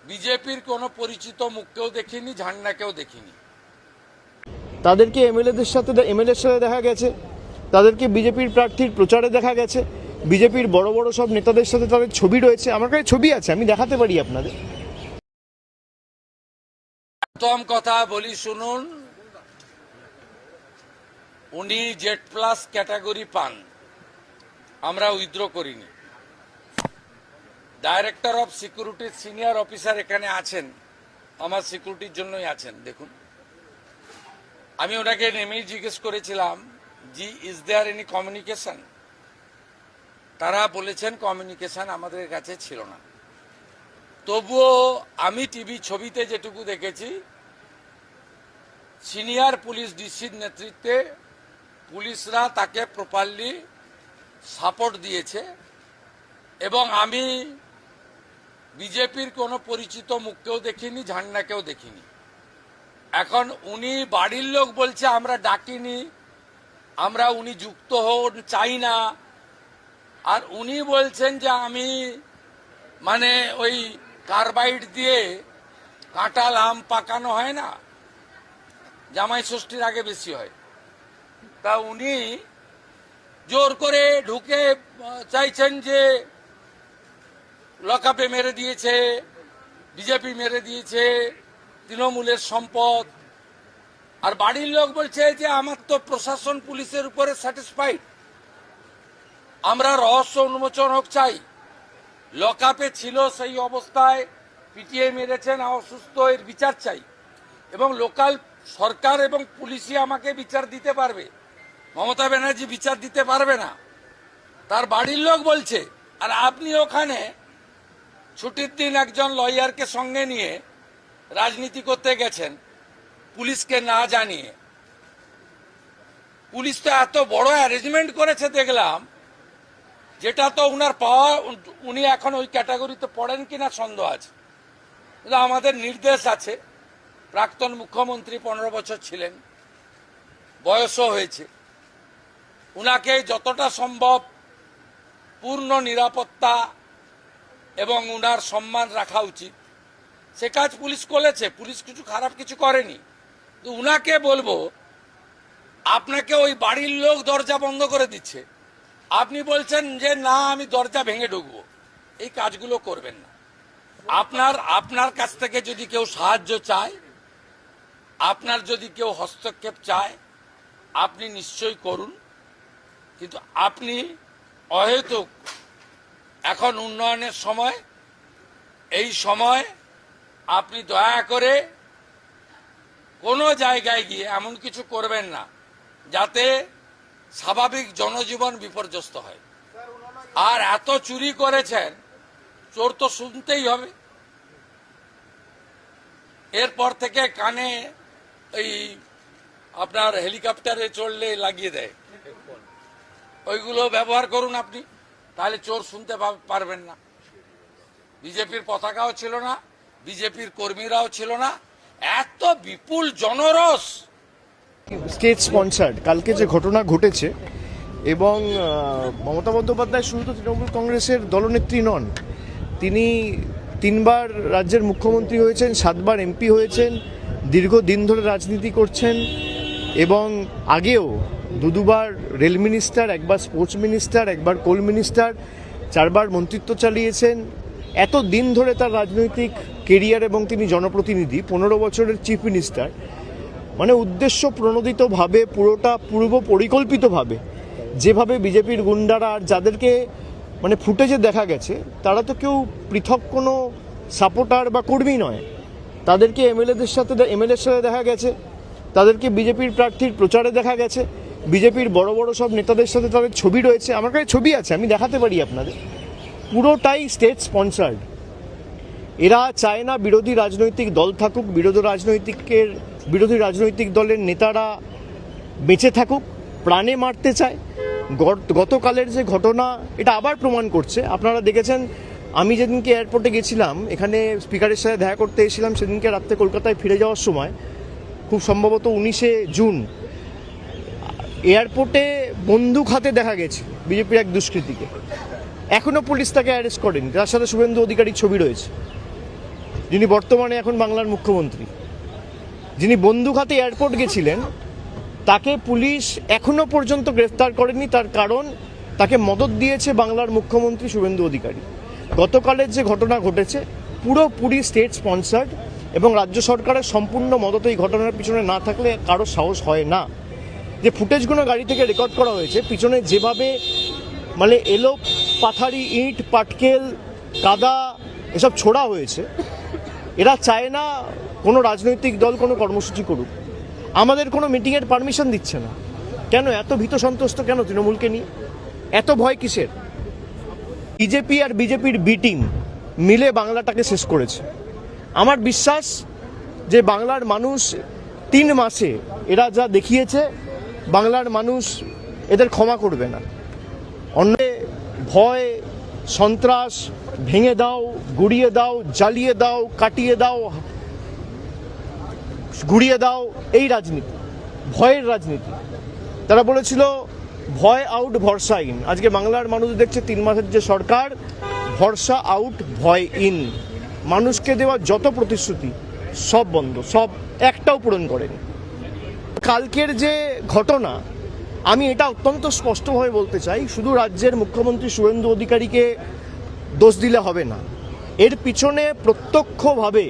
বিজেপির কোনো পরিচিত মুখকেও দেখিনি, ঝান্ডাকেও দেখিনি। তাদেরকে এমএলএর সাথে দেখা গেছে, তাদেরকে বিজেপির প্রার্থীর প্রচারে দেখা গেছে, বিজেপির বড় বড় সব নেতাদের সাথে তাদের ছবি রয়েছে। আমার কাছে ছবি আছে, আমি দেখাতে পারি আপনাদের। প্রথম কথা বলি শুনুন, উনি জেড প্লাস ক্যাটাগরি পান, আমরা উইথড্র করিনি। ডাইরেক্টর অফ সিকিউরিটির সিনিয়র অফিসার এখানে আছেন, আমার সিকিউরিটির জন্যই আছেন। দেখুন, আমি ওনাকে নেমেই জিজ্ঞেস করেছিলাম, জি ইজ দেয়ার এনি কমিউনিকেশন? তারা বলেছেন কমিউনিকেশন আমাদের কাছে ছিল না। তবুও আমি টিভি ছবিতে যেটুকু দেখেছি, সিনিয়র পুলিশ ডিসির নেতৃত্বে পুলিশরা তাকে প্রপারলি সাপোর্ট দিয়েছে এবং আমি বিজেপির কোনো পরিচিত মুখকেও দেখিনি, ঝান্ডাকেও দেখিনি। এখন উনি বাড়ির লোক বলছে আমরা ডাকিনি, আমরা উনি যুক্ত হন চাই না, আর উনি বলছেন যে আমি মানে ওই কার্বাইড দিয়ে কাঁঠাল আম পাকানো হয় না, জামাই ষষ্ঠীর আগে বেশি হয়, তা উনি জোর করে ঢুকে চাইছেন যে লকআপে মেরে দিয়েছে, বিজেপি মেরে দিয়েছে, তৃণমূলের সম্পদ। আর বাড়ির লোক বলছে যে আমার তো প্রশাসন পুলিশের উপরে স্যাটিসফাইড, আমরা রহস্য উন্মোচন হোক চাই। লকআপে ছিল সেই অবস্থায়, পিটিয়ে মেরেছেন, অসুস্থ, এর বিচার চাই এবং লোকাল সরকার এবং পুলিশই আমাকে বিচার দিতে পারবে, মমতা ব্যানার্জি বিচার দিতে পারবে না, তার বাড়ির লোক বলছে। আর আপনি ওখানে ছুটির দিন একজন লয়ারকে সঙ্গে নিয়ে রাজনীতি করতে গেছেন পুলিশকে না জানিয়ে। পুলিশ তো এত বড় অ্যারেঞ্জমেন্ট করেছে দেখলাম, যেটা তো উনার পাওয়া, উনি এখন ওই ক্যাটাগরিতে পড়েন কিনা সন্দেহ আছে। কিন্তু আমাদের নির্দেশ আছে, প্রাক্তন মুখ্যমন্ত্রী 15 বছর ছিলেন, বয়সও হয়েছে, উনাকে যতটা সম্ভব পূর্ণ নিরাপত্তা এবং উনার সম্মান রাখা উচিত, সে কাজ পুলিশ করেছে, পুলিশ কিছু খারাপ কিছু করেনি। তো উনাকে বলবো, আপনাকে ওই বাড়ির লোক দরজা বন্ধ করে দিচ্ছে, আপনি বলছেন যে না আমি দরজা ভেঙে ঢুকবো, এই কাজগুলো করবেন না। আপনার কাছ থেকে যদি কেউ সাহায্য চায়, আপনার যদি কেউ হস্তক্ষেপ চায়, আপনি নিশ্চয়ই করুন, কিন্তু আপনি অহেতুক, এখন উন্নয়নের সময়, এই সময় আপনি দয়া করে কোনো জায়গায় গিয়ে এমন কিছু করবেন না যাতে স্বাভাবিক জনজীবন বিপর্যস্ত হয়। আর এত চুরি করেছেন, চোর তো শুনতেই হবে। এরপর থেকে কানে এই আপনার হেলিকপ্টারে চড়লে লাগিয়ে দেয়, ওইগুলো ব্যবহার করুন আপনি, তাহলে চোর শুনতে পারবেন না। বিজেপির পতাকাও ছিল না, বিজেপির কর্মীরাও ছিল না, এত বিপুল জনরস। স্টেট স্পন্সার্ড কালকে যে ঘটনা ঘটেছে, এবং মমতা বন্দ্যোপাধ্যায় শুধু তো তৃণমূল কংগ্রেসের দলনেত্রী নন, তিনি 3 বার রাজ্যের মুখ্যমন্ত্রী হয়েছেন, 7 বার এমপি হয়েছেন, দীর্ঘদিন ধরে রাজনীতি করছেন এবং আগেও 2বার রেল মিনিস্টার, 1বার স্পোর্টস মিনিস্টার, 1বার কোল মিনিস্টার, 4 বার মন্ত্রিত্ব চালিয়েছেন। এত দিন ধরে তার রাজনৈতিক কেরিয়ার এবং তিনি জনপ্রতিনিধি, 15 বছরের চিফ মিনিস্টার, মানে উদ্দেশ্য প্রণোদিতভাবে, পুরোটা পূর্ব পরিকল্পিতভাবে যেভাবে বিজেপির গুন্ডারা, আর যাদেরকে মানে ফুটেজে দেখা গেছে, তারা তো কেউ পৃথক কোনো সাপোর্টার বা কর্মী নয়, তাদেরকে এমএলএর সাথে দেখা গেছে, তাদেরকে বিজেপির প্রার্থীর প্রচারে দেখা গেছে, বিজেপির বড় বড় সব নেতাদের সাথে তাদের ছবি রয়েছে। আমার কাছে ছবি আছে, আমি দেখাতে পারি আপনাদের। পুরোটাই স্টেট স্পন্সার্ড। এরা চায় না বিরোধী রাজনৈতিক দল থাকুক, বিরোধী রাজনৈতিক দলের নেতারা বেঁচে থাকুক, প্রাণে মারতে চায়। গতকালের যে ঘটনা, এটা আবার প্রমাণ করছে। আপনারা দেখেছেন, আমি যেদিনকে এয়ারপোর্টে গেছিলাম, এখানে স্পিকারের সাথে দেখা করতে এসেছিলাম, সেদিনকে রাত্রে কলকাতায় ফিরে যাওয়ার সময়, খুব সম্ভবত 19শে জুন, এয়ারপোর্টে বন্দুক হাতে দেখা গেছে বিজেপির এক দুষ্কৃতীকে। এখনো পুলিশ তাকে অ্যারেস্ট করেনি, তার সাথে শুভেন্দু অধিকারীর ছবি রয়েছে। যিনি বর্তমানে এখন বাংলার মুখ্যমন্ত্রী, যিনি বন্দুক হাতে এয়ারপোর্ট গেছিলেন, তাকে পুলিশ এখনো পর্যন্ত গ্রেফতার করেনি। তার কারণ তাকে মদত দিয়েছে বাংলার মুখ্যমন্ত্রী শুভেন্দু অধিকারী। গতকালের যে ঘটনা ঘটেছে পুরোপুরি স্টেট স্পন্সার্ড, এবং রাজ্য সরকারের সম্পূর্ণ মদত এই ঘটনার পিছনে না থাকলে কারো সাহস হয় না। যে ফুটেজগুলো গাড়ি থেকে রেকর্ড করা হয়েছে, পিছনে যেভাবে মানে এলো পাথারি, ইট, পাটকেল, কাদা এসব ছোড়া হয়েছে, এরা চায় না কোনো রাজনৈতিক দল কোনো কর্মসূচি করুক। আমাদের কোনো মিটিংয়ের পারমিশন দিচ্ছে না কেন? এত ভীত সন্ত্রস্ত কেন তৃণমূলকে নিয়ে? এত ভয় কিসের? বিজেপি আর বিজেপির বি টিম মিলে বাংলাটাকে শেষ করেছে। আমার বিশ্বাস যে বাংলার মানুষ 3 মাসে এরা যা দেখিয়েছে, বাংলার মানুষ এদের ক্ষমা করবে না। অন্য ভয়, সন্ত্রাস, ভেঙে দাও, গুড়িয়ে দাও, জ্বালিয়ে দাও, কাটিয়ে দাও, গুড়িয়ে দাও, এই রাজনীতি, ভয়ের রাজনীতি। তারা বলেছিল ভয় আউট ভরসা ইন। আজকে বাংলার মানুষ দেখছে 3 মাসের যে সরকার, ভরসা আউট ভয় ইন। মানুষকে দেওয়া যত প্রতিশ্রুতি সব বন্ধ, সব একটাও পূরণ করেনি। কালকের যে ঘটনা, আমি এটা অত্যন্ত স্পষ্টভাবে বলতে চাই, শুধু রাজ্যের মুখ্যমন্ত্রী শুভেন্দু অধিকারীকে দোষ দিলে হবে না। এর পিছনে প্রত্যক্ষভাবে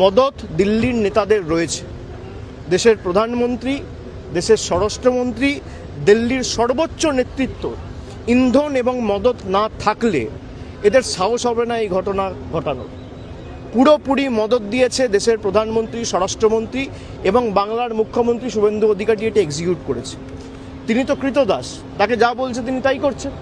মদত দিল্লির নেতাদের রয়েছে। দেশের প্রধানমন্ত্রী, দেশের স্বরাষ্ট্রমন্ত্রী, দিল্লির সর্বোচ্চ নেতৃত্ব ইন্ধন এবং মদত না থাকলে এদের সাহস হবে না এই ঘটনা ঘটানোর। পুরোপুরি মদত দিয়েছে দেশের প্রধানমন্ত্রী, স্বরাষ্ট্রমন্ত্রী এবং বাংলার মুখ্যমন্ত্রী শুভেন্দু অধিকারী। এটা এক্সিকিউট করেছে। তিনি তো কৃতদাস, তাকে যা বলছে তিনি তাই করছেন।